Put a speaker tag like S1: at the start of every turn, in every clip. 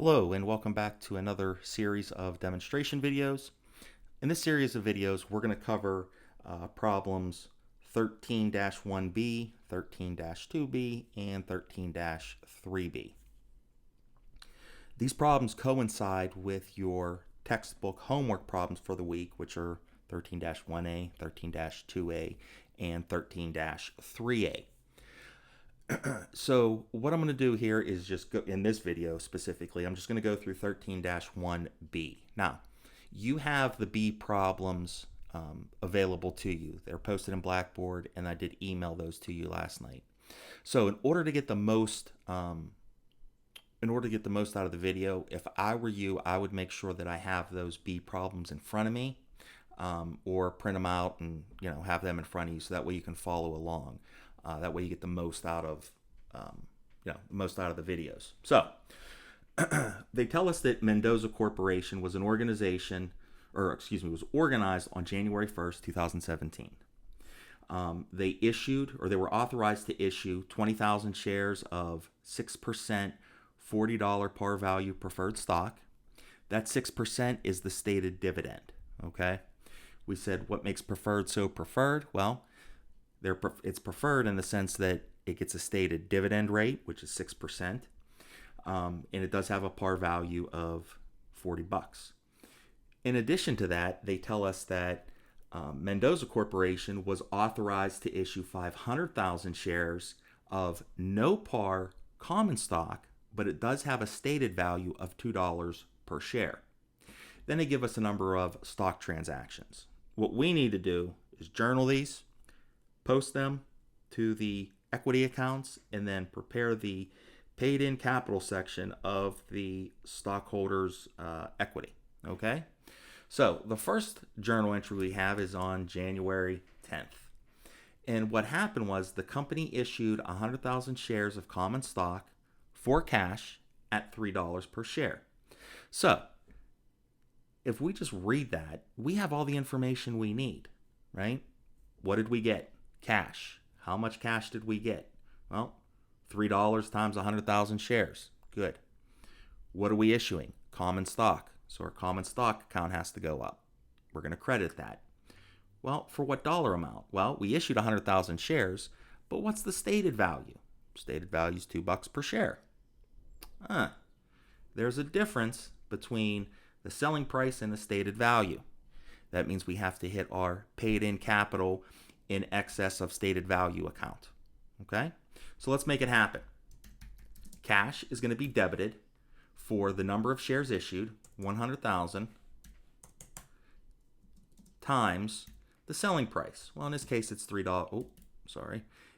S1: Hello and welcome back to another series of demonstration videos. In this series of videos, we're going to cover problems 13-1B, 13-2B, and 13-3B. These problems coincide with your textbook homework problems for the week, which are 13-1A, 13-2A, and 13-3A. So what I'm going to do here is just go in this video specifically, I'm just going to go through 13-1B. Now, you have the B problems available to you. They're posted in Blackboard, and I did email those to you last night. So in order to get the most out of the video, if I were you, I would make sure that I have those B problems in front of me, or print them out and have them in front of you, so that way you can follow along. That way you get the most out of the videos. So they tell us that Mendoza Corporation was an organization, was organized on January 1st, 2017. They were authorized to issue 20,000 shares of 6% $40 par value preferred stock. That 6% is the stated dividend. Okay, we said what makes preferred so preferred? Well, it's preferred in the sense that it gets a stated dividend rate, which is 6%, and it does have a par value of $40. In addition to that, they tell us that Mendoza Corporation was authorized to issue 500,000 shares of no par common stock, but it does have a stated value of $2 per share. Then they give us a number of stock transactions. What we need to do is journal these, post them to the equity accounts, and then prepare the paid in capital section of the stockholders' equity. Okay? So the first journal entry we have is on January 10th. And what happened was the company issued 100,000 shares of common stock for cash at $3 per share. So if we just read that, we have all the information we need, right? What did we get? Cash. How much cash did we get? Well, $3 times 100,000 shares. Good. What are we issuing? Common stock. So our common stock account has to go up. We're going to credit that. Well, for what dollar amount? Well, we issued 100,000 shares, but what's the stated value? Stated value is $2 per share. There's a difference between the selling price and the stated value. That means we have to hit our paid in capital in excess of stated value account. Okay? So let's make it happen. Cash is going to be debited for the number of shares issued, 100,000, times the selling price. Well, in this case, it's $3.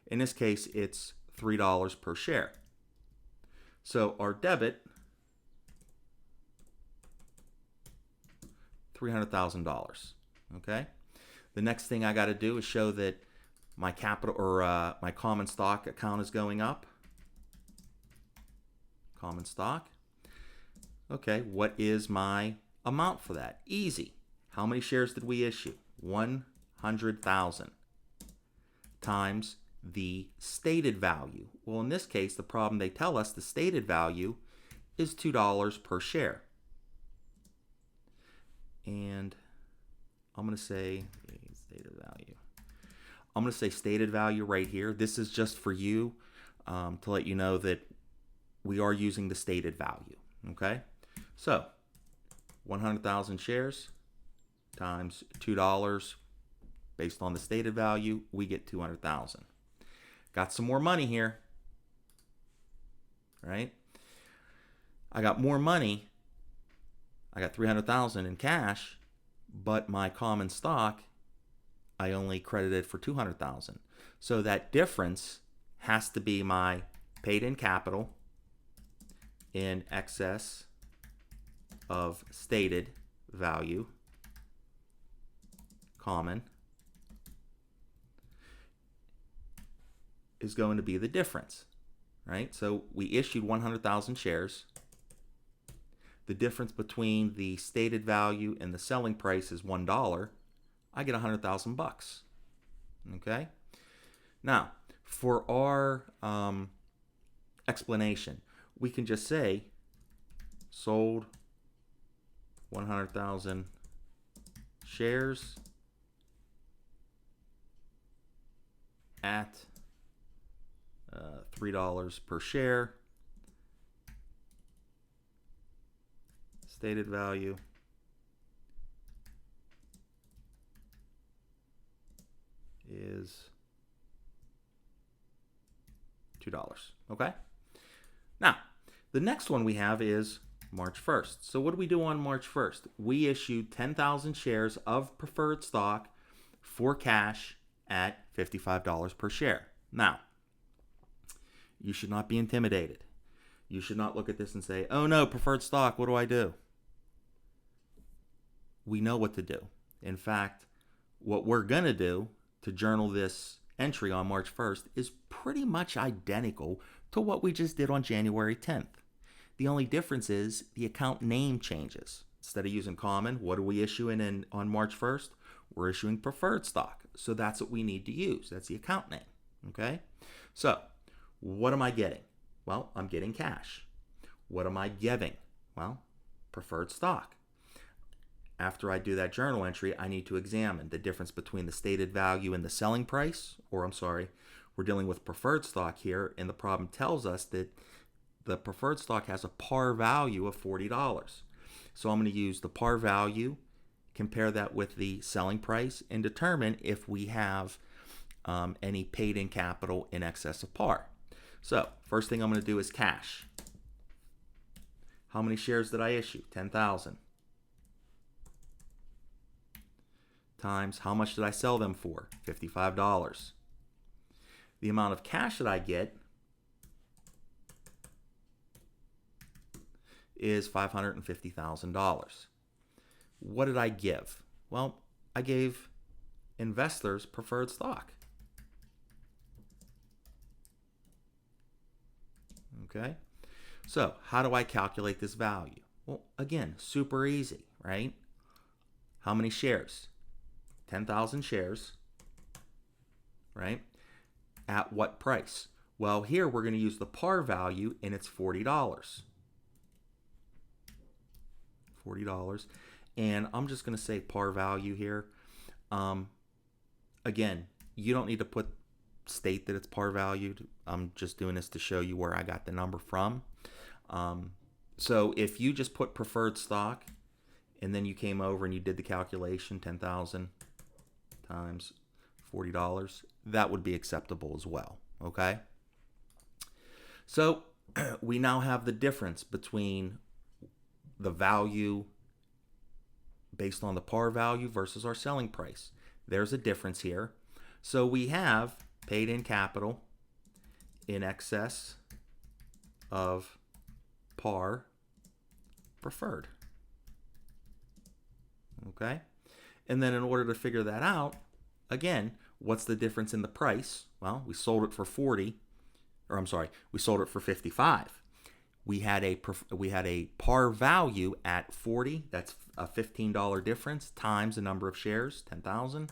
S1: In this case, it's $3 per share. So our debit, $300,000. Okay? The next thing I got to do is show that my capital or my common stock account is going up. Common stock. Okay, what is my amount for that? Easy. How many shares did we issue? 100,000 times the stated value. Well, in this case, the problem they tell us the stated value is $2 per share. And I'm going to say stated value. I'm going to say stated value right here. This is just for you to let you know that we are using the stated value. Okay? So 100,000 shares times $2 based on the stated value, we get 200,000. Got some more money here. Right? I got more money. I got 300,000 in cash, but my common stock I only credited for 200,000. So that difference has to be my paid in capital in excess of stated value, common, is going to be the difference, right? So we issued 100,000 shares. The difference between the stated value and the selling price is $1. I get 100,000 bucks. Okay? Now, for our explanation, we can just say sold 100,000 shares at $3 per share. Stated value is $2. Okay? Now, the next one we have is March 1st. So what do we do on March 1st? We issued 10,000 shares of preferred stock for cash at $55 per share. Now, you should not be intimidated. You should not look at this and say, oh no, preferred stock, what do I do? We know what to do. In fact, what we're going to do to journal this entry on March 1st is pretty much identical to what we just did on January 10th. The only difference is the account name changes. Instead of using common, what are we issuing on March 1st? We're issuing preferred stock. So that's what we need to use. That's the account name. Okay? So, what am I getting? Well, I'm getting cash. What am I giving? Well, preferred stock. After I do that journal entry, I need to examine the difference between the stated value and the selling price, or I'm sorry, we're dealing with preferred stock here, and the problem tells us that the preferred stock has a par value of $40. So I'm going to use the par value, compare that with the selling price, and determine if we have any paid-in capital in excess of par. So first thing I'm going to do is cash. How many shares did I issue? 10,000. Times how much did I sell them for? $55. The amount of cash that I get is $550,000. What did I give? Well, I gave investors preferred stock. Okay? So, how do I calculate this value? Well, again, super easy, right? How many shares? 10,000 shares, right? At what price? Well, here we're going to use the par value, and it's $40. $40. And I'm just going to say par value here. Again, you don't need to state that it's par valued. I'm just doing this to show you where I got the number from. So if you just put preferred stock and then you came over and you did the calculation, 10,000 times $40, that would be acceptable as well. Okay? So we now have the difference between the value based on the par value versus our selling price. There's a difference here. So we have paid-in capital in excess of par preferred. Okay? And then in order to figure that out, again, what's the difference in the price? Well, we sold it for we sold it for 55. We had a par value at 40. That's a $15 difference times the number of shares, 10,000.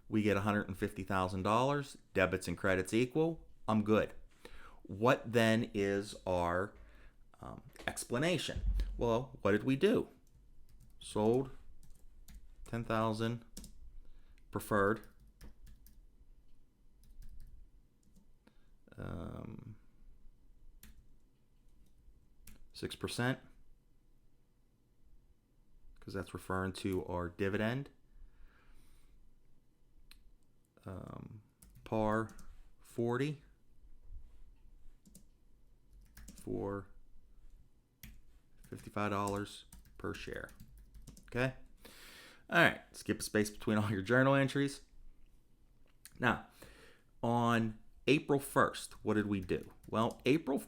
S1: We get $150,000. Debits and credits equal. I'm good. What then is our explanation? Well, what did we do? Sold 10,000 preferred. 6%, because that's referring to our dividend. Par 40 for $55 per share. Okay? All right, skip a space between all your journal entries. Now, on April 1st, what did we do? Well, April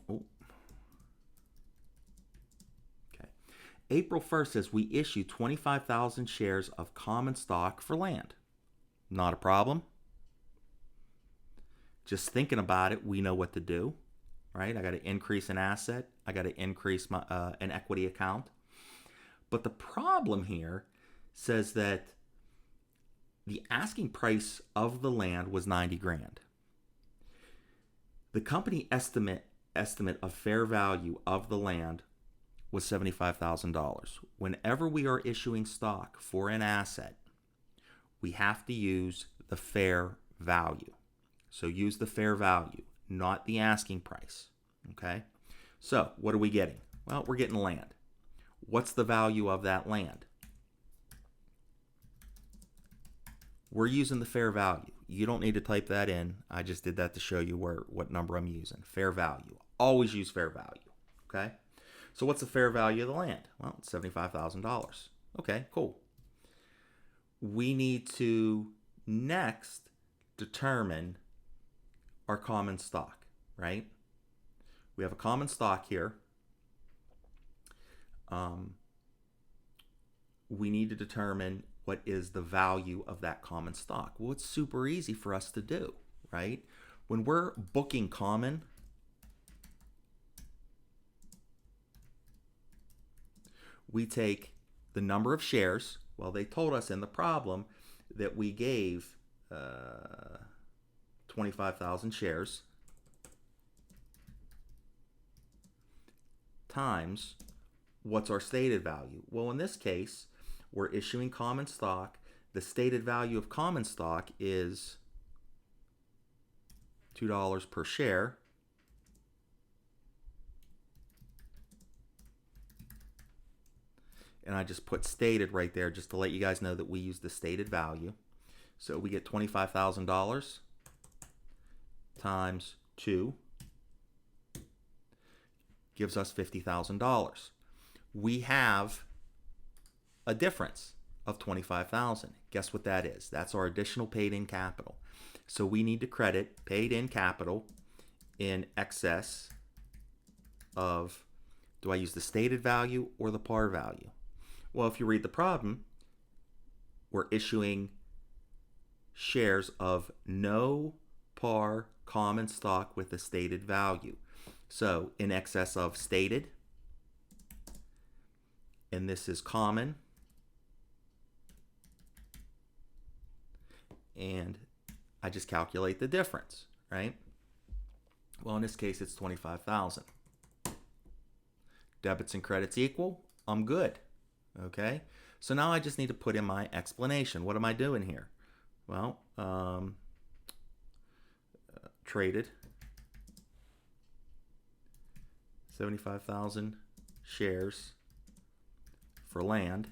S1: 1st says we issued 25,000 shares of common stock for land. Not a problem. Just thinking about it, we know what to do, right? I got to increase an asset. I got to increase my an equity account. But the problem here says that the asking price of the land was 90 grand. The company estimate of fair value of the land was $75,000. Whenever we are issuing stock for an asset, we have to use the fair value. So use the fair value, not the asking price. Okay? So what are we getting? Well, we're getting land. What's the value of that land? We're using the fair value. You don't need to type that in. I just did that to show you what number I'm using. Fair value. Always use fair value. Okay? So what's the fair value of the land? Well, it's $75,000. Okay, cool. We need to next determine our common stock, right? We have a common stock here. We need to determine what is the value of that common stock. Well, it's super easy for us to do, right? When we're booking common, we take the number of shares. Well, they told us in the problem that we gave 25,000 shares times what's our stated value. Well, in this case, we're issuing common stock. The stated value of common stock is $2 per share. And I just put stated right there just to let you guys know that we use the stated value. So we get $25,000 times 2 gives us $50,000. We have a difference of $25,000. Guess what that is? That's our additional paid-in capital. So we need to credit paid-in capital in excess of, do I use the stated value or the par value? Well, if you read the problem, we're issuing shares of no par common stock with a stated value. So in excess of stated, and this is common, and I just calculate the difference, right? Well, in this case, it's 25,000. Debits and credits equal, I'm good. Okay, so now I just need to put in my explanation. What am I doing here? Well, traded 75,000 shares for land.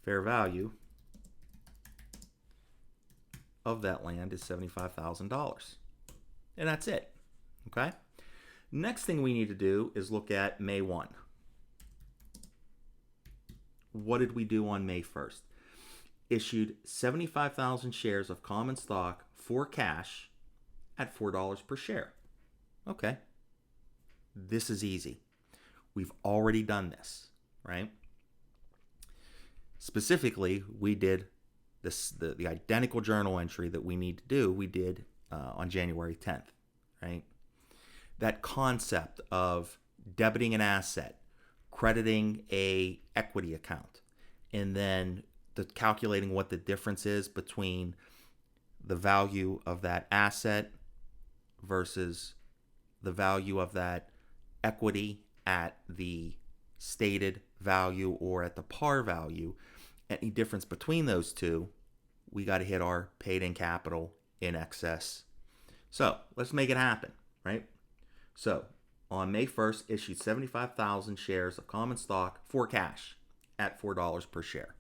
S1: Fair value of that land is $75,000. And that's it. Okay? Next thing we need to do is look at May 1. What did we do on May 1st? Issued 75,000 shares of common stock for cash at $4 per share. Okay. This is easy. We've already done this, right? Specifically, we did this, the identical journal entry that we need to do, we did on January 10th, right? That concept of debiting an asset, crediting a equity account, and then calculating what the difference is between the value of that asset versus the value of that equity at the stated value or at the par value. Any difference between those two, we got to hit our paid-in capital in excess. So let's make it happen, right? So on May 1st, issued 75,000 shares of common stock for cash at $4 per share.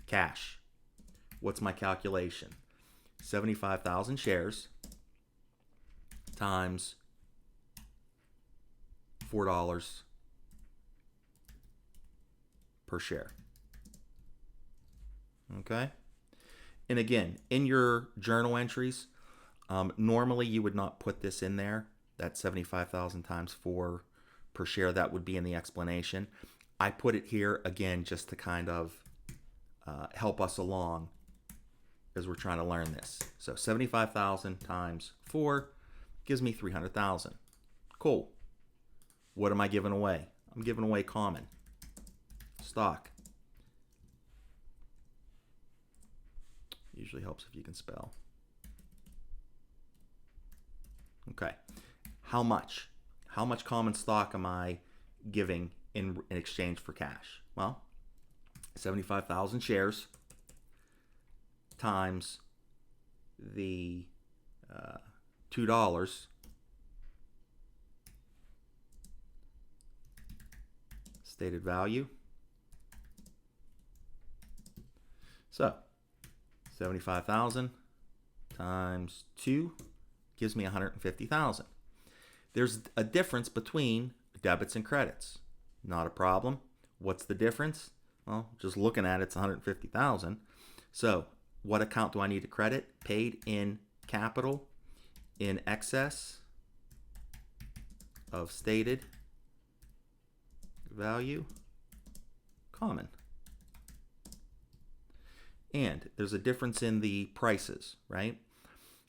S1: Cash. What's my calculation? 75,000 shares times $4 per share. Okay? And again, in your journal entries, normally you would not put this in there. That 75,000 times 4 per share, that would be in the explanation. I put it here again just to kind of help us along as we're trying to learn this. So 75,000 times 4 gives me 300,000. Cool. What am I giving away? I'm giving away common stock. Usually helps if you can spell. Okay. how much? How much common stock am I giving in exchange for cash? Well, 75,000 shares times the $2 stated value. So 75,000 times 2 gives me 150,000. There's a difference between debits and credits. Not a problem. What's the difference? Well, just looking at it, it's 150,000. So what account do I need to credit? Paid in capital in excess of stated value, common. And there's a difference in the prices, right?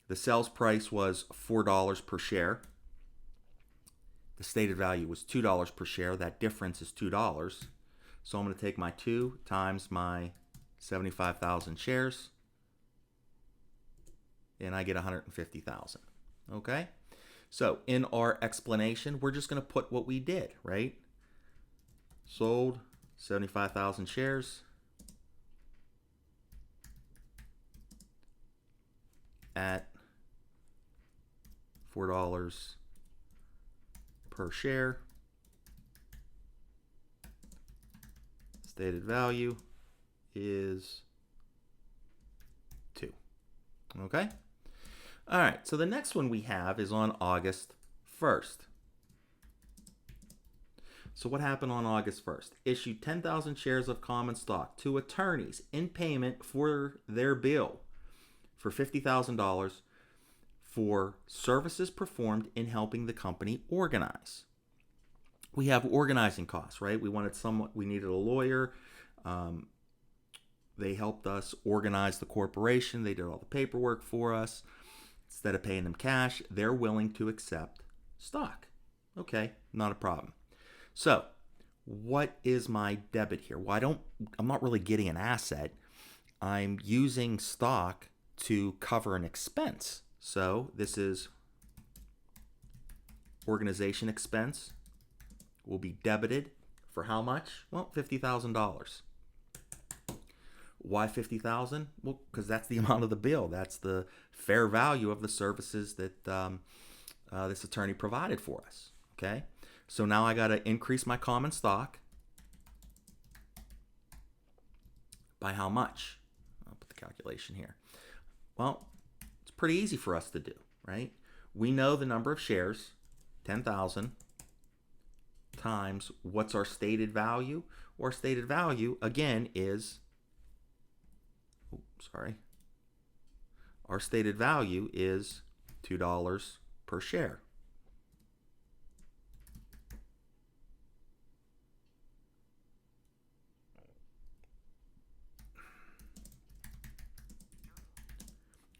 S1: The sales price was $4 per share. The stated value was $2 per share. That difference is $2. So I'm going to take my 2 times my 75,000 shares, and I get 150,000. Okay? So in our explanation, we're just going to put what we did, right? Sold 75,000 shares at $4 per share. Stated value is 2. Okay? All right, so the next one we have is on August 1st. So what happened on August 1st? Issued 10,000 shares of common stock to attorneys in payment for their bill for $50,000 for services performed in helping the company organize. We have organizing costs, right? We needed a lawyer. They helped us organize the corporation. They did all the paperwork for us. Instead of paying them cash, they're willing to accept stock. Okay, not a problem. So, what is my debit here? Well, I'm not really getting an asset. I'm using stock to cover an expense. So, this is organization expense will be debited for how much? Well, $50,000. Why 50,000? Well, because that's the amount of the bill. That's the fair value of the services that this attorney provided for us. Okay, so now I got to increase my common stock by how much? I'll put the calculation here. Well, it's pretty easy for us to do, right? We know the number of shares, 10,000, times what's our stated value? Our stated value, again, is, our stated value is $2 per share.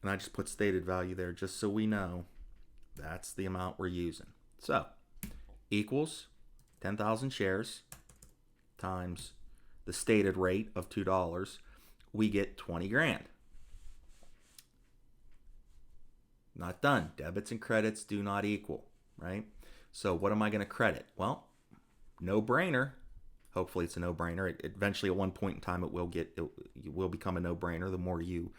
S1: And I just put stated value there just so we know that's the amount we're using. So, equals 10,000 shares times the stated rate of $2. We get 20 grand. Not done. Debits and credits do not equal, right? So what am I going to credit? Well, no-brainer. Hopefully it's a no-brainer. Eventually, at one point in time, it will become a no-brainer. The more you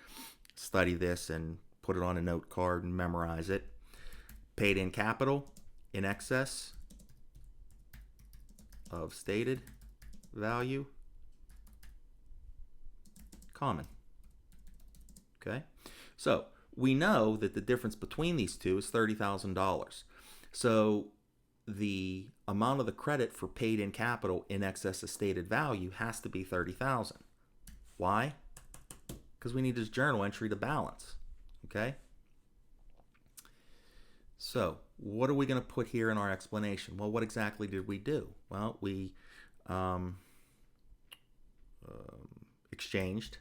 S1: study this and put it on a note card and memorize it. Paid in capital in excess of stated value, common. Okay, so we know that the difference between these two is $30,000. So the amount of the credit for paid in capital in excess of stated value has to be $30,000. Why? Because we need this journal entry to balance. Okay, so what are we going to put here in our explanation? Well, what exactly did we do? Well, we exchanged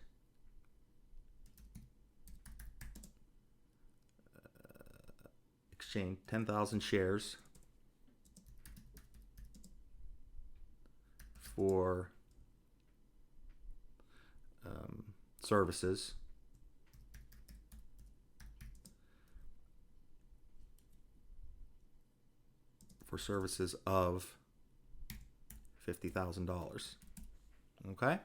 S1: exchanged 10,000 shares for services for services of $50,000. Okay?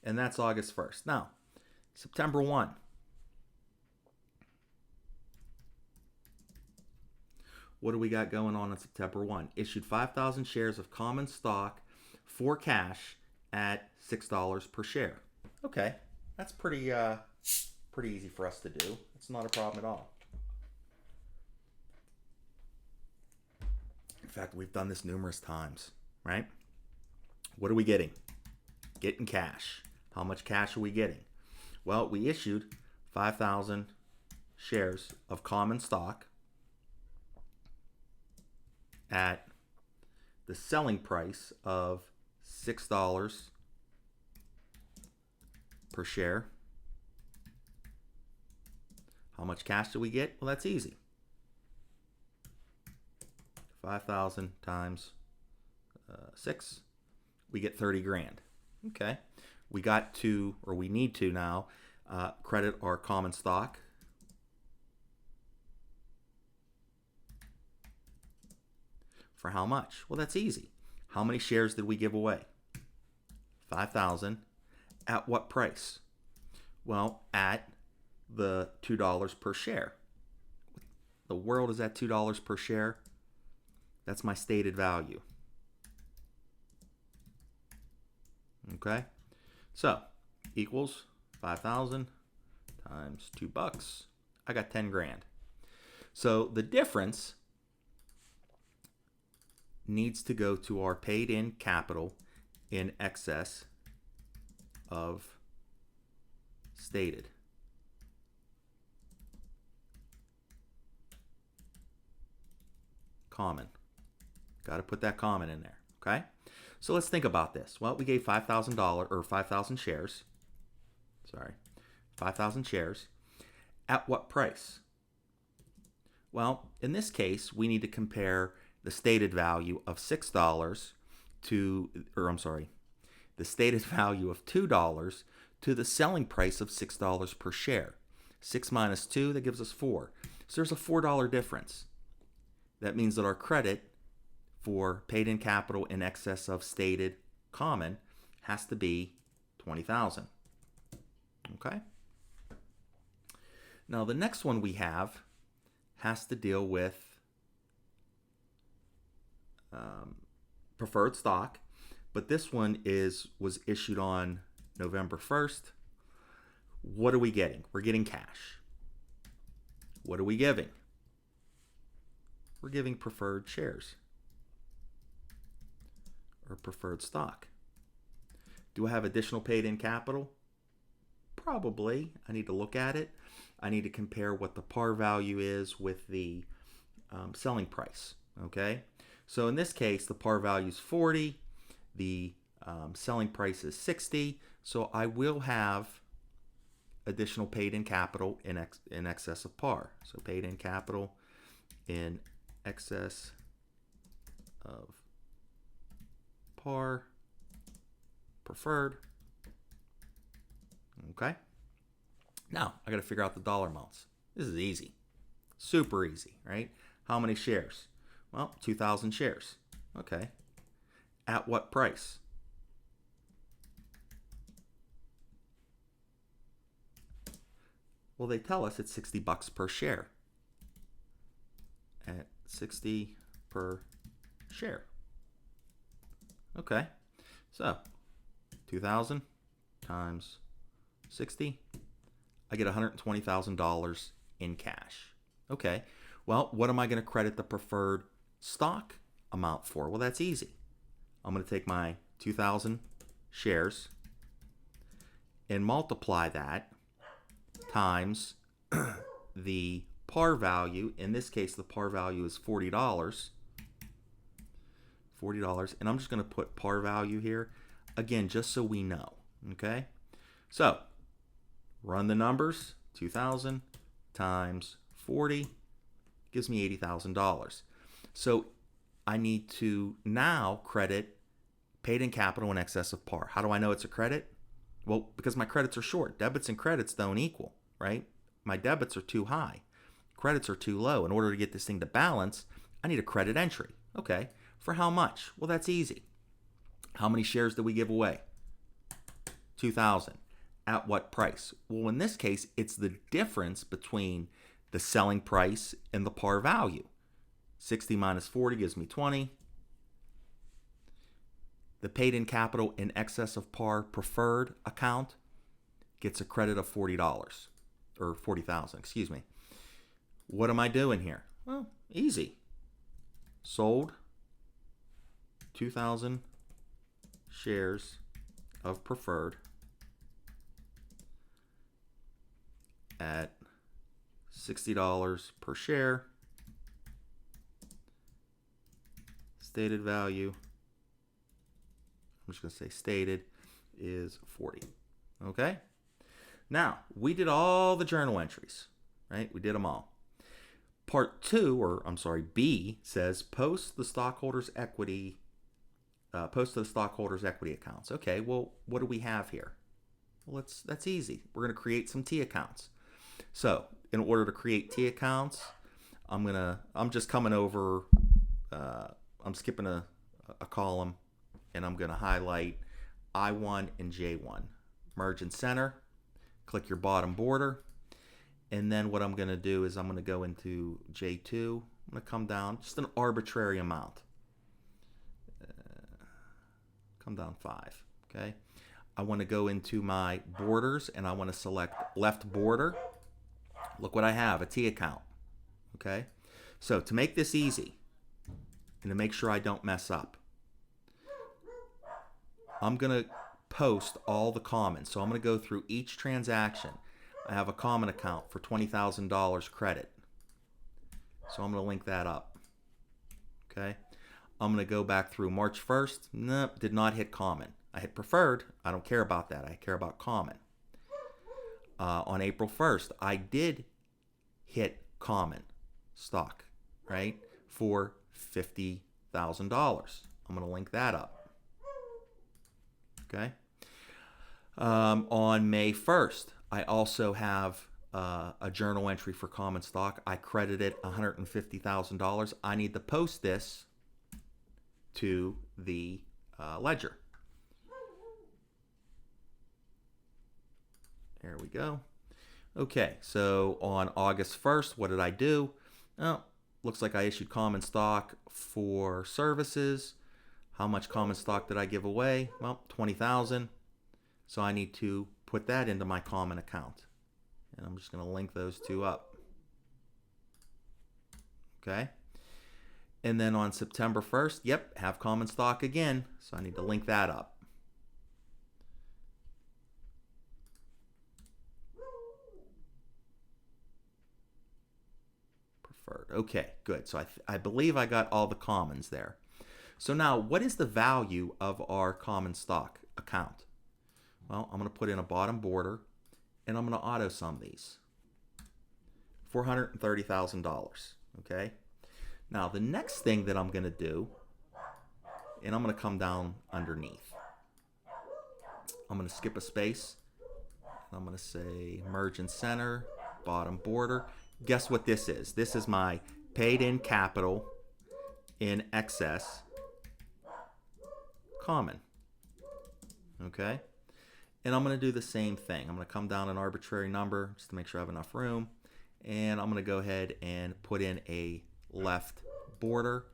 S1: And that's August 1st. Now, September 1. What do we got going on September 1? Issued 5,000 shares of common stock for cash at $6 per share. Okay, that's pretty easy for us to do. It's not a problem at all. In fact, we've done this numerous times, right? What are we getting? Getting cash. How much cash are we getting? Well, we issued 5,000 shares of common stock at the selling price of $6 per share. How much cash do we get? Well, that's easy. 5,000 times 6, we get 30 grand. Okay. We need to now credit our common stock. For how much? Well, that's easy. How many shares did we give away? 5,000. At what price? Well, at the $2 per share. The world is at $2 per share. That's my stated value. Okay? So, equals 5,000 times $2. I got 10 grand. So, the difference needs to go to our paid in capital in excess of stated. Common. Got to put that common in there, okay? So let's think about this. Well, we gave $5,000 or 5,000 shares. 5,000 shares. At what price? Well, in this case, we need to compare the stated value of $6 the stated value of $2 to the selling price of $6 per share. 6 minus 2, that gives us 4. So there's a $4 difference. That means that our credit for paid in capital in excess of stated common has to be $20,000. Okay? Now the next one we have has to deal with preferred stock, but this one was issued on November 1st. What are we getting? We're getting cash. What are we giving? We're giving preferred shares or preferred stock. Do I have additional paid in capital? Probably. I need to look at it. I need to compare what the par value is with the selling price. Okay? So in this case, the par value is 40. The selling price is 60. So I will have additional paid in capital in excess of par. So paid in capital in excess of par preferred. Okay. Now I got to figure out the dollar amounts. This is easy. Super easy, right? How many shares? Well, 2,000 shares. Okay. At what price? Well, they tell us it's $60 per share. At 60 per share. Okay. So, 2,000 times 60. I get $120,000 in cash. Okay. Well, what am I going to credit the preferred stock amount for? Well, that's easy. I'm going to take my 2,000 shares and multiply that times the par value. In this case, the par value is $40. $40. And I'm just going to put par value here. Again, just so we know. Okay? So, run the numbers. 2,000 times 40 gives me $80,000. So I need to now credit paid in capital in excess of par. How do I know it's a credit? Well, because my credits are short. Debits and credits don't equal, right? My debits are too high. Credits are too low. In order to get this thing to balance, I need a credit entry. Okay. For how much? Well, that's easy. How many shares did we give away? 2,000. At what price? Well, in this case, it's the difference between the selling price and the par value. 60 minus 40 gives me 20. The paid in capital in excess of par preferred account gets a credit of $40 or 40,000, excuse me. What am I doing here? Well, easy. Sold 2,000 shares of preferred at $60 per share. Stated value, I'm just going to say stated, is 40. Okay? Now, we did all the journal entries, right? We did them all. Part 2, or I'm sorry, B, says post to the stockholders' equity accounts. Okay, well, what do we have here? Well, that's easy. We're going to create some T accounts. So, in order to create T accounts, I'm just coming over, I'm skipping a column, and I'm going to highlight I1 and J1. Merge and center, click your bottom border, and then what I'm going to do is I'm going to go into J2. I'm going to come down just an arbitrary amount. Come down 5, okay? I want to go into my borders, and I want to select left border. Look what I have, a T account, okay? So to make this easy, and to make sure I don't mess up, I'm going to post all the commons. So I'm going to go through each transaction. I have a common account for $20,000 credit. So I'm going to link that up. Okay. I'm going to go back through March 1st. Nope, did not hit common. I hit preferred. I don't care about that. I care about common. On April 1st, I did hit common stock, right, for $50,000. I'm going to link that up. Okay. On May 1st, I also have a journal entry for common stock. I credited $150,000. I need to post this to the ledger. There we go. Okay, so on August 1st, what did I do? Oh, looks like I issued common stock for services. How much common stock did I give away? Well, 20,000. So I need to put that into my common account. And I'm just going to link those two up. Okay. And then on September 1st, yep, have common stock again. So I need to link that up. Preferred. Okay, good. So I believe I got all the commons there. So now, what is the value of our common stock account? Well, I'm going to put in a bottom border, and I'm going to auto sum these. $430,000. Okay. Now, the next thing that I'm going to do, and I'm going to come down underneath. I'm going to skip a space. I'm going to say merge and center, bottom border. Guess what this is? This is my paid in capital in excess common. Okay. And I'm going to do the same thing. I'm going to come down an arbitrary number just to make sure I have enough room. And I'm going to go ahead and put in a left border.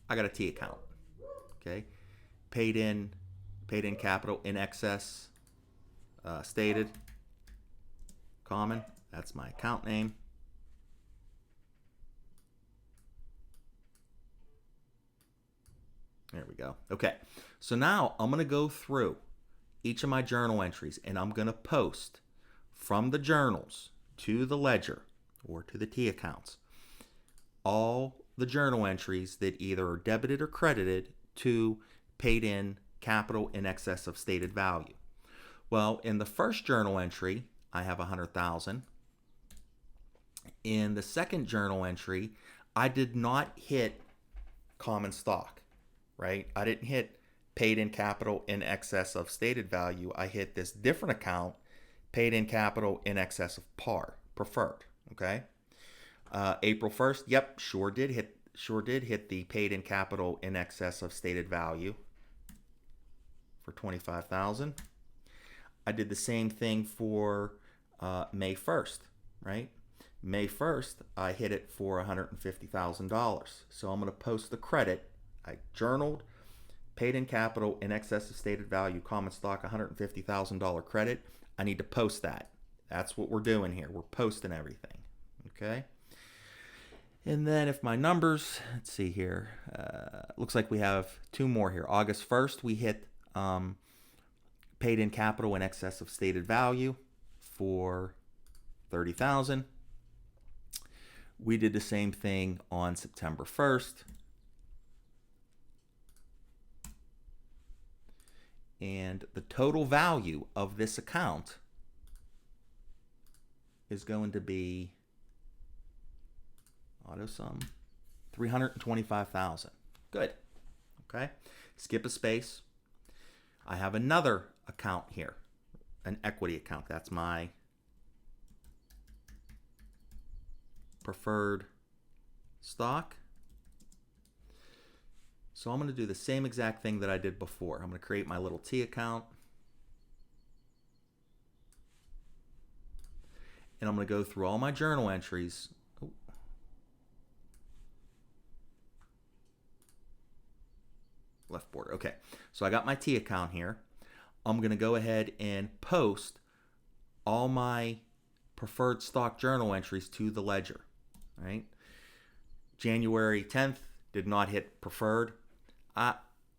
S1: I got a T account. Okay. Paid in capital in excess stated common. That's my account name. There we go. Okay. So now I'm going to go through each of my journal entries, and I'm going to post from the journals to the ledger or to the T accounts all the journal entries that either are debited or credited to paid in capital in excess of stated value. Well, in the first journal entry, I have 100,000. In the second journal entry, I did not hit common stock, right? I didn't hit paid in capital in excess of stated value. I hit this different account, paid in capital in excess of par, preferred, okay? April 1st, yep, sure did hit sure did hit the paid in capital in excess of stated value for $25,000. I did the same thing for May 1st, right? May 1st, I hit it for $150,000. So I'm going to post the credit. I journaled, paid in capital in excess of stated value, common stock, $150,000 credit. I need to post that. That's what we're doing here. We're posting everything, okay? And then if my numbers, let's see here, looks like we have two more here. August 1st, we hit paid in capital in excess of stated value for $30,000. We did the same thing on September 1st. And the total value of this account is going to be auto sum $325,000. Good. Okay. Skip a space. I have another account here, an equity account. That's my preferred stock. So I'm going to do the same exact thing that I did before. I'm going to create my little T account. And I'm going to go through all my journal entries. Oh. Left border. Okay. So I got my T account here. I'm going to go ahead and post all my preferred stock journal entries to the ledger. Right? January 10th did not hit preferred.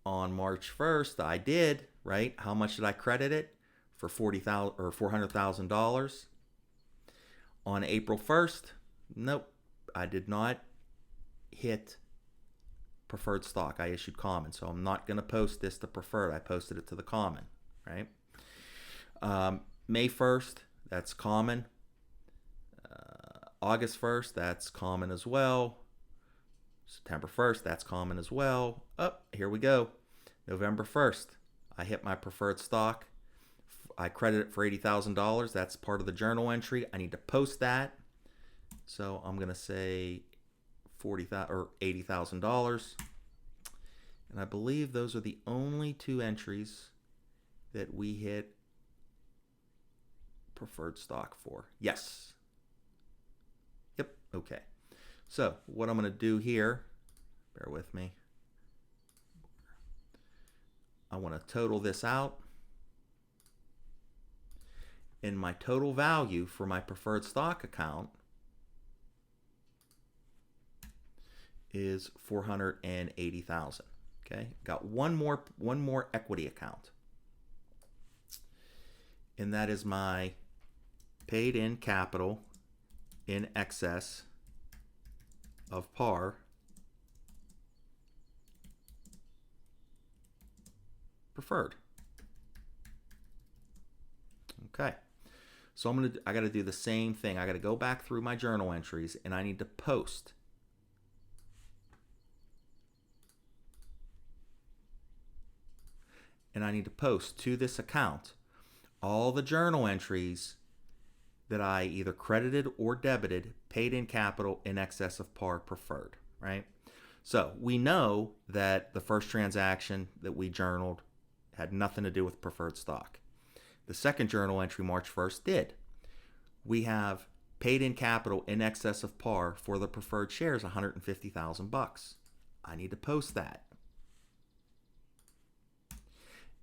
S1: On March 1st, I did, right? How much did I credit it? For $40,000 or $400,000. On April 1st, nope, I did not hit preferred stock. I issued common, so I'm not going to post this to preferred. I posted it to the common, right? May 1st, that's common. August 1st, that's common as well. September 1st, that's common as well. Oh, here we go. November 1st, I hit my preferred stock. I credit it for $80,000. That's part of the journal entry. I need to post that. So I'm going to say $40,000 or $80,000. And I believe those are the only two entries that we hit preferred stock for. Yes. Yep. Okay. So what I'm going to do here, bear with me. I want to total this out. And my total value for my preferred stock account is $480,000. Okay, got one more equity account, and that is my paid in capital in excess of par preferred. Okay. So I got to do the same thing. I got to go back through my journal entries and I need to post to this account all the journal entries that I either credited or debited, paid in capital in excess of par preferred, right? So we know that the first transaction that we journaled had nothing to do with preferred stock. The second journal entry, March 1st, did. We have paid in capital in excess of par for the preferred shares, $150,000. I need to post that.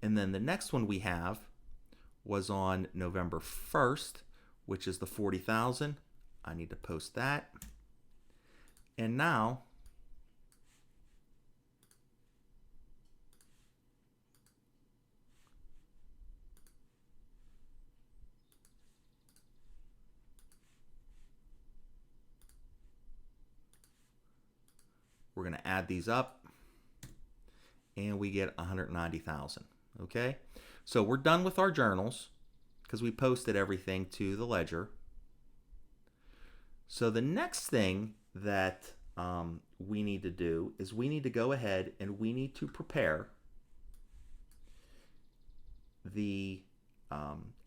S1: And then the next one we have was on November 1st, which is the $40,000. I need to post that. And now we're going to add these up and we get $190,000. Okay, so we're done with our journals because we posted everything to the ledger. So the next thing that we need to do is we need to go ahead and we need to prepare the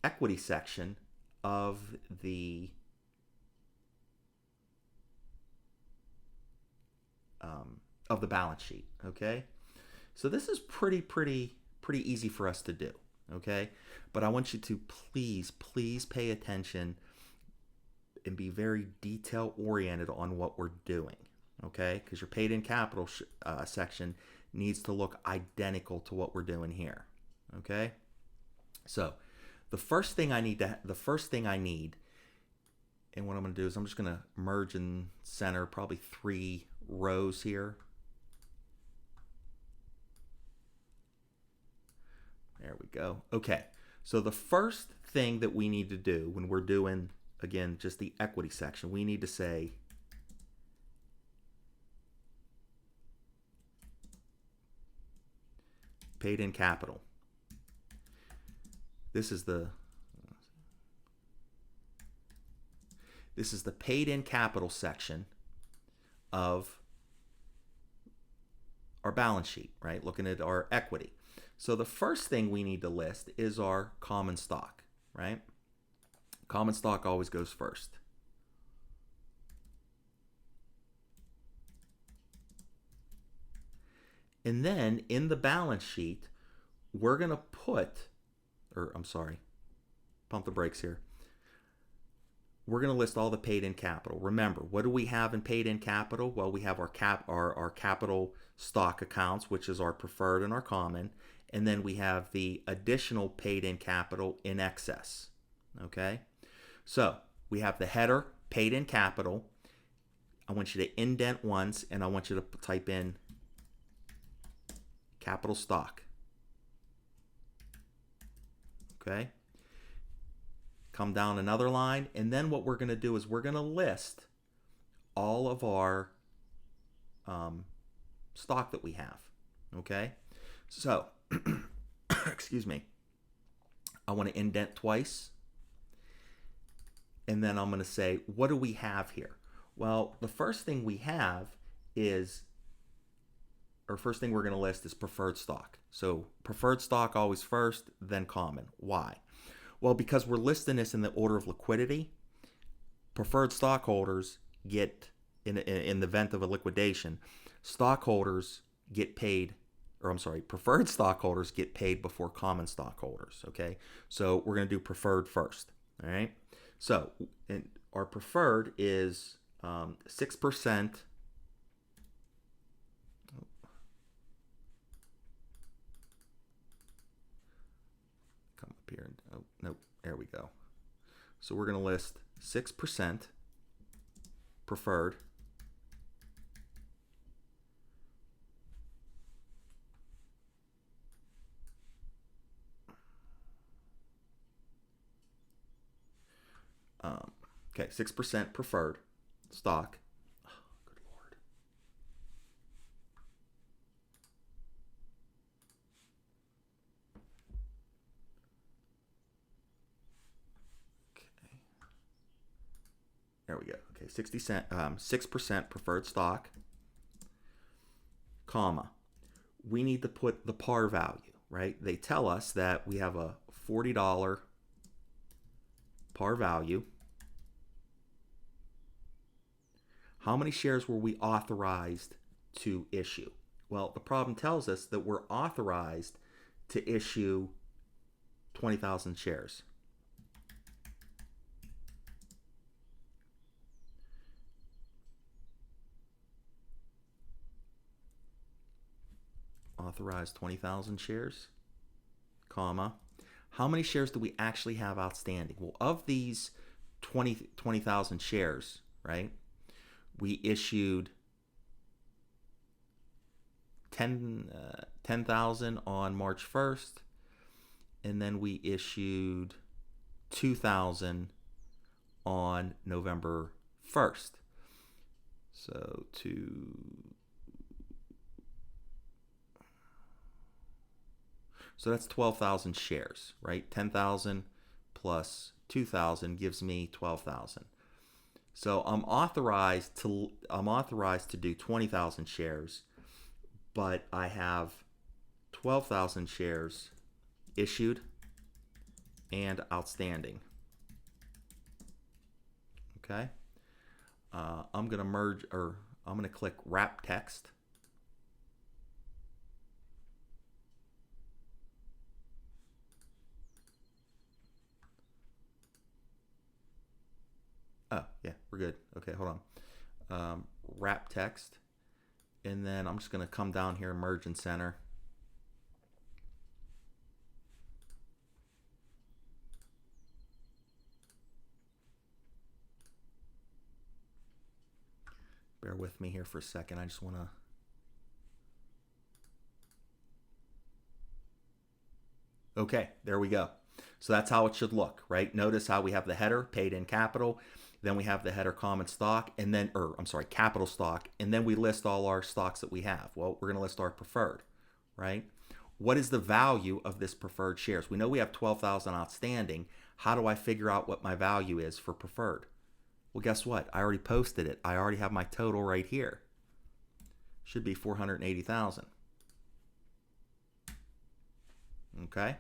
S1: equity section of the of the balance sheet. Okay, so this is pretty easy for us to do. Okay, but I want you to please pay attention and be very detail oriented on what we're doing. Okay, because your paid in capital section needs to look identical to what we're doing here. Okay, so the first thing I need, and what I'm going to do is I'm just going to merge and center probably 3 rows here. There we go. Okay, so the first thing that we need to do when we're doing, again, just the equity section, we need to say paid in capital. This is the paid in capital section of our balance sheet, right? Looking at our equity. So the first thing we need to list is our common stock, right? Common stock always goes first. And then in the balance sheet, we're going to put, pump the brakes here. We're going to list all the paid in capital. Remember, what do we have in paid in capital? Well, we have our capital stock accounts, which is our preferred and our common, and then we have the additional paid in capital in excess. Okay? So, we have the header paid in capital. I want you to indent once, and I want you to type in capital stock. Okay? Come down another line, and then what we're going to do is we're going to list all of our stock that we have. Okay? So, excuse me. I want to indent twice, and then I'm going to say, what do we have here? Well, the first thing we have is, or first thing we're going to list is preferred stock. So preferred stock always first, then common. Why? Well, because we're listing this in the order of liquidity, preferred stockholders get, in the event of a liquidation, preferred stockholders get paid before common stockholders, okay? So we're going to do preferred first, all right? So our preferred is 6%. Come up here. Oh, nope. There we go. So we're going to list 6% preferred. Okay, 6% preferred stock. Oh, good Lord. Okay. There we go. Okay, 6% preferred stock, comma. We need to put the par value, right? They tell us that we have a $40 par value. How many shares were we authorized to issue? Well, the problem tells us that we're authorized to issue 20,000 shares. Authorized 20,000 shares, comma. How many shares do we actually have outstanding? Well, of these 20,000 shares, right, we issued 10,000 on March 1st, and then we issued 2,000 on November 1st. So that's 12,000 shares, right? 10,000 plus 2,000 gives me 12,000. So I'm authorized to do 20,000 shares, but I have 12,000 shares issued and outstanding. Okay. I'm going to click wrap text. Oh, yeah, we're good. Okay, hold on. Wrap text. And then I'm just going to come down here, merge and center. Bear with me here for a second. I just want to. Okay, there we go. So that's how it should look, right? Notice how we have the header, paid in capital. Then we have the header common stock, and then, or I'm sorry, capital stock. And then we list all our stocks that we have. Well, we're going to list our preferred, right? What is the value of this preferred shares? We know we have 12,000 outstanding. How do I figure out what my value is for preferred? Well, guess what? I already posted it. I already have my total right here. Should be 480,000. Okay.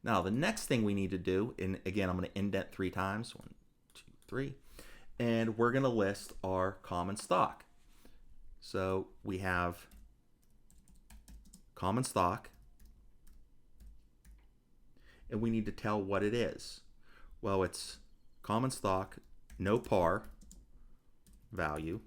S1: Now the next thing we need to do, and again, I'm going to indent 3 times. 1, 2, 3. And we're going to list our common stock. So we have common stock. And we need to tell what it is. Well, it's common stock, no par value.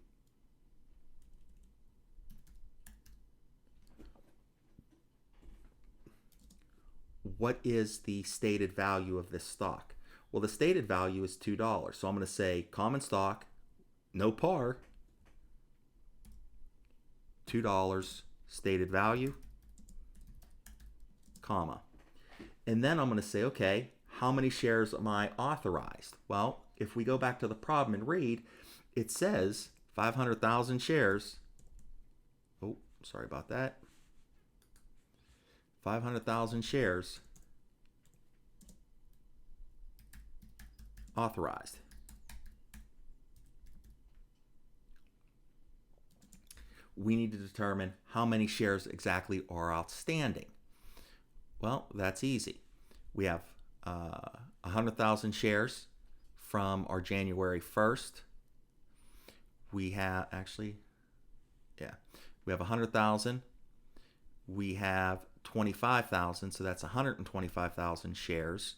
S1: What is the stated value of this stock? Well, the stated value is $2. So I'm going to say common stock, no par, $2 stated value, comma. And then I'm going to say, okay, how many shares am I authorized? Well, if we go back to the problem and read, it says 500,000 shares. Oh, sorry about that. 500,000 shares authorized. We need to determine how many shares exactly are outstanding. Well, that's easy. We have 100,000 shares from our January 1st. We have we have 100,000. We have 25,000, so that's 125,000 shares.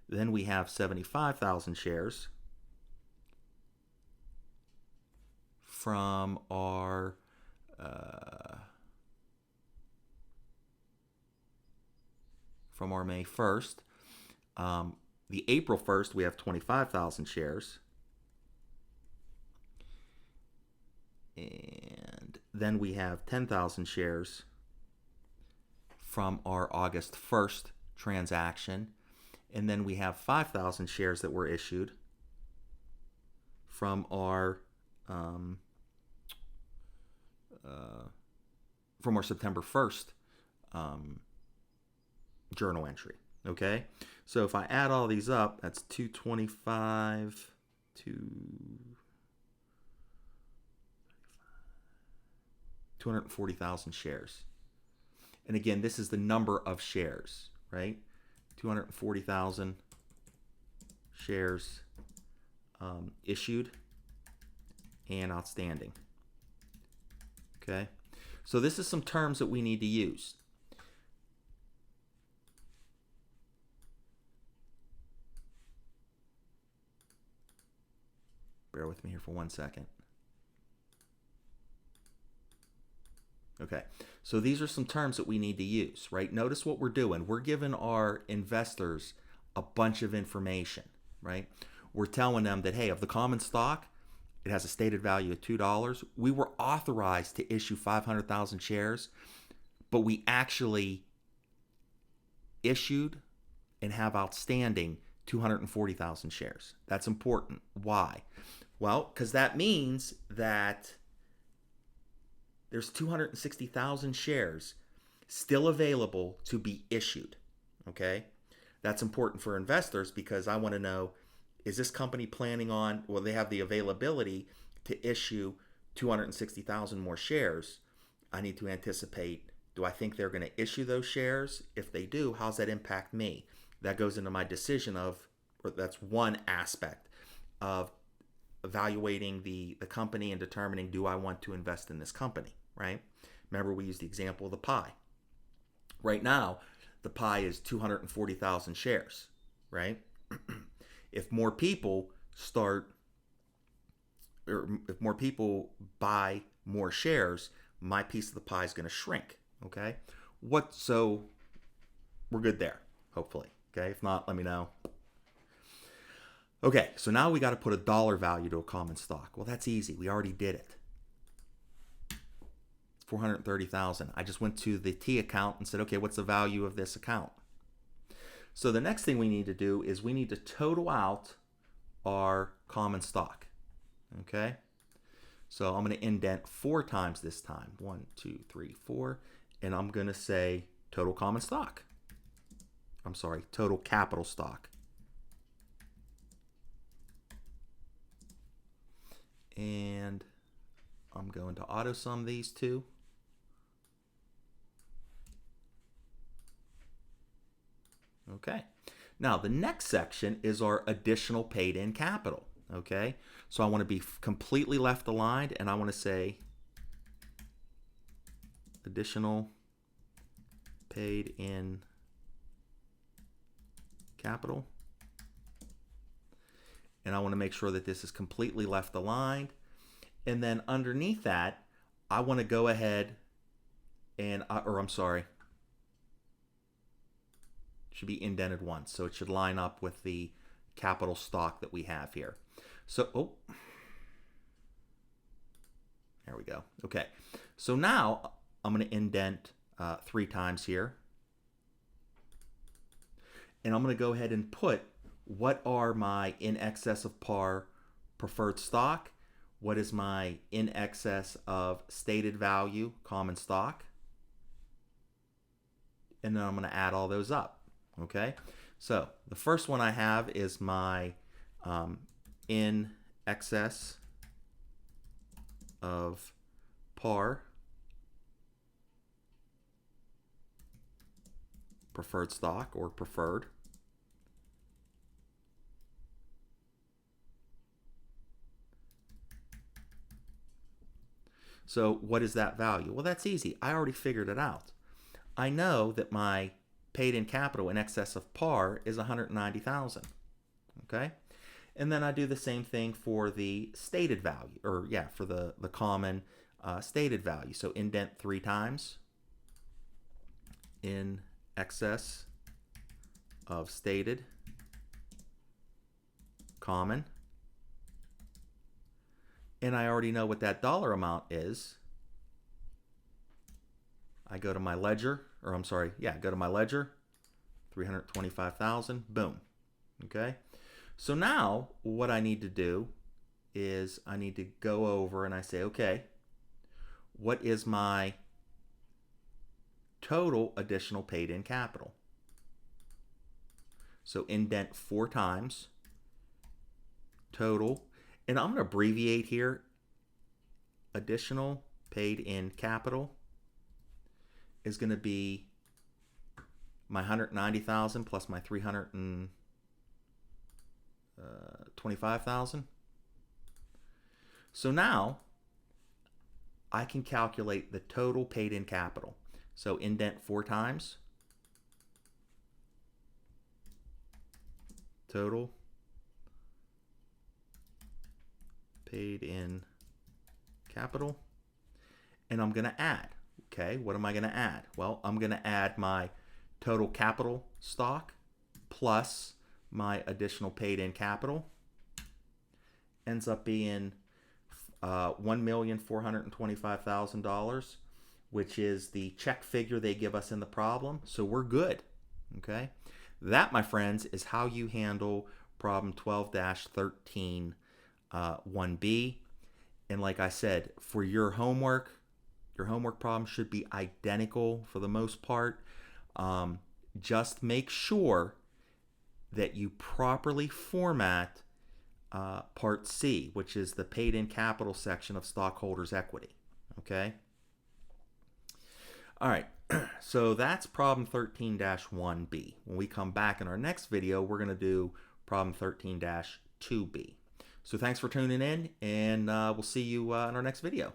S1: Then we have 75,000 shares from our May 1st. The April 1st, we have 25,000 shares. And then we have 10,000 shares from our August 1st transaction. And then we have 5,000 shares that were issued from our September 1st journal entry. Okay, so if I add all these up, that's 225 to 240,000 shares. And again, this is the number of shares, right? 240,000 shares issued and outstanding. Okay, so this is some terms that we need to use. Bear with me here for 1 second. Okay, so these are some terms that we need to use, right? Notice what we're doing. We're giving our investors a bunch of information, right? We're telling them that, hey, of the common stock, it has a stated value of $2. We were authorized to issue 500,000 shares, but we actually issued and have outstanding 240,000 shares. That's important. Why? Well, because that means that there's 260,000 shares still available to be issued. Okay? That's important for investors because I want to know, is this company planning on, well, they have the availability to issue 260,000 more shares. I need to anticipate, do I think they're going to issue those shares? If they do, how's that impact me? That goes into my decision of, or that's one aspect of evaluating the company and determining, do I want to invest in this company, right? Remember, we used the example of the pie. Right now, the pie is 240,000 shares, right? If more people start, or if more people buy more shares, my piece of the pie is going to shrink. Okay, so we're good there, hopefully. Okay, if not, let me know. Okay, so now we got to put a dollar value to a common stock. Well, that's easy. We already did it. 430,000. I just went to the T account and said, okay, what's the value of this account? So the next thing we need to do is we need to total out our common stock. Okay, so I'm going to indent 4 times this time. 1, 2, 3, 4, and I'm going to say total common stock. I'm sorry, total capital stock. And I'm going to auto sum these two. Okay. Now the next section is our additional paid in capital. Okay. So I want to be completely left aligned, and I want to say additional paid in capital. And I want to make sure that this is completely left aligned. And then underneath that, I want to go ahead and, should be indented once. So it should line up with the capital stock that we have here. So, there we go. Okay. So now I'm going to indent 3 times here. And I'm going to go ahead and put what are my in excess of par preferred stock, what is my in excess of stated value common stock, and then I'm going to add all those up. Okay, so the first one I have is my in excess of par preferred stock or preferred. So what is that value? Well, that's easy. I already figured it out. I know that my paid in capital in excess of par is 190,000. Okay? And then I do the same thing for the stated value, or yeah, for the common stated value. So indent 3 times in excess of stated common. And I already know what that dollar amount is. I go to my ledger, go to my ledger, 325,000, boom. Okay. So now what I need to do is I need to go over and I say, okay, what is my total additional paid in capital? So indent 4 times total, and I'm going to abbreviate here, additional paid in capital is going to be my 190,000 plus my 325,000. So now I can calculate the total paid in capital. So indent 4 times total paid in capital, and I'm going to add. Okay, what am I going to add? Well, I'm going to add my total capital stock plus my additional paid in capital. Ends up being $1,425,000, which is the check figure they give us in the problem. So we're good. Okay, that, my friends, is how you handle problem 12-13 1B. And like I said, for your homework problem should be identical for the most part. Just make sure that you properly format Part C, which is the paid in capital section of stockholders' equity. Okay? All right, so that's problem 13-1B. When we come back in our next video, we're going to do problem 13-2B. So thanks for tuning in, and we'll see you in our next video.